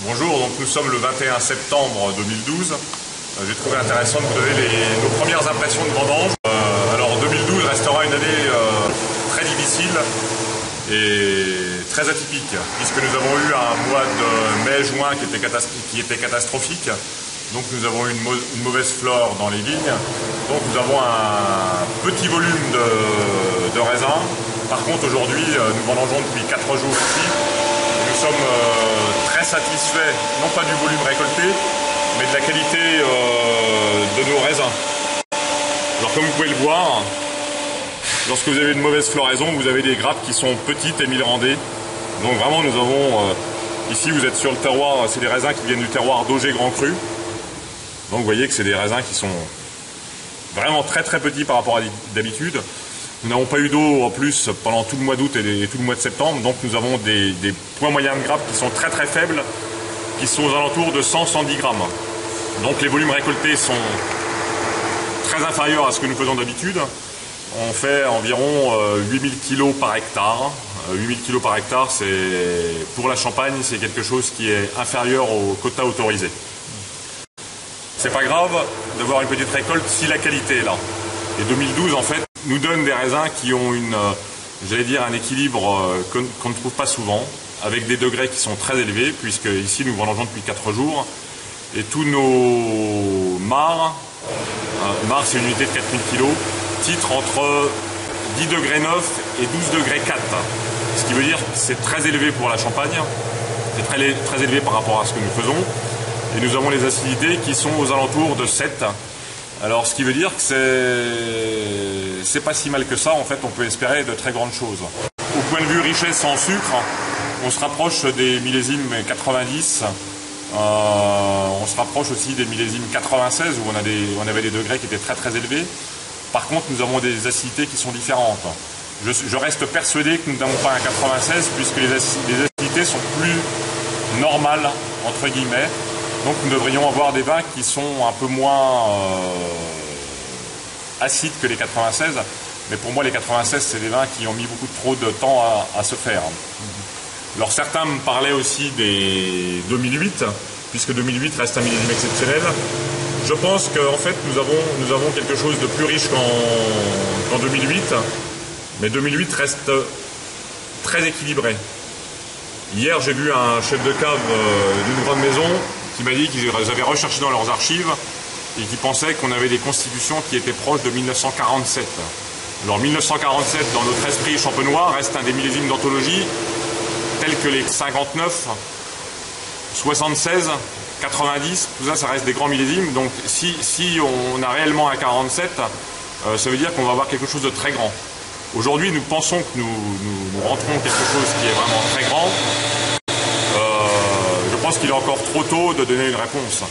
Bonjour, donc nous sommes le 21 septembre 2012. J'ai trouvé intéressant de vous donner nos premières impressions de vendange. Alors 2012 restera une année très difficile et très atypique, puisque nous avons eu un mois de mai-juin qui était catastrophique. Donc nous avons eu une mauvaise flore dans les vignes. Donc nous avons un petit volume de raisins. Par contre aujourd'hui nous vendangeons depuis 4 jours ici. Nous sommes très satisfaits, non pas du volume récolté, mais de la qualité de nos raisins. Alors comme vous pouvez le voir, lorsque vous avez une mauvaise floraison, vous avez des grappes qui sont petites et milrandées. Donc vraiment nous avons, ici vous êtes sur le terroir, c'est des raisins qui viennent du terroir d'Auger Grand Cru. Donc vous voyez que c'est des raisins qui sont vraiment très très petits par rapport à d'habitude. Nous n'avons pas eu d'eau en plus pendant tout le mois d'août et tout le mois de septembre, donc nous avons des points moyens de grappes qui sont très très faibles, qui sont aux alentours de 100-110 grammes. Donc les volumes récoltés sont très inférieurs à ce que nous faisons d'habitude. On fait environ 8000 kg par hectare. 8000 kg par hectare, pour la Champagne, c'est quelque chose qui est inférieur au quota autorisé. C'est pas grave d'avoir une petite récolte si la qualité est là. Et 2012 en fait nous donne des raisins qui ont un équilibre qu'on ne trouve pas souvent, avec des degrés qui sont très élevés, puisque ici nous vendangeons depuis 4 jours, et tous nos mares, c'est une unité de 4000 kg, titrent entre 10 degrés 9 et 12 degrés 4, ce qui veut dire que c'est très élevé pour la Champagne, c'est très élevé par rapport à ce que nous faisons, et nous avons les acidités qui sont aux alentours de 7. Alors ce qui veut dire que c'est pas si mal que ça, en fait on peut espérer de très grandes choses. Au point de vue richesse en sucre, on se rapproche des millésimes 90, on se rapproche aussi des millésimes 96 où on avait des degrés qui étaient très très élevés. Par contre nous avons des acidités qui sont différentes. Je reste persuadé que nous n'avons pas un 96 puisque les acidités sont plus normales entre guillemets. Donc nous devrions avoir des vins qui sont un peu moins acides que les 96. Mais pour moi les 96 c'est des vins qui ont mis beaucoup trop de temps à se faire. Alors certains me parlaient aussi des 2008, puisque 2008 reste un millésime exceptionnel. Je pense qu'en fait nous avons quelque chose de plus riche qu'en 2008. Mais 2008 reste très équilibré. Hier j'ai vu un chef de cave d'une grande maison qui m'a dit qu'ils avaient recherché dans leurs archives et qui pensaient qu'on avait des constitutions qui étaient proches de 1947. Alors 1947, dans notre esprit champenois, reste un des millésimes d'anthologie, tels que les 59, 76, 90, tout ça, ça reste des grands millésimes. Donc si on a réellement un 47, ça veut dire qu'on va avoir quelque chose de très grand. Aujourd'hui, nous pensons que nous rentrons quelque chose qui est vraiment très grand. Je pense qu'il est encore trop tôt de donner une réponse.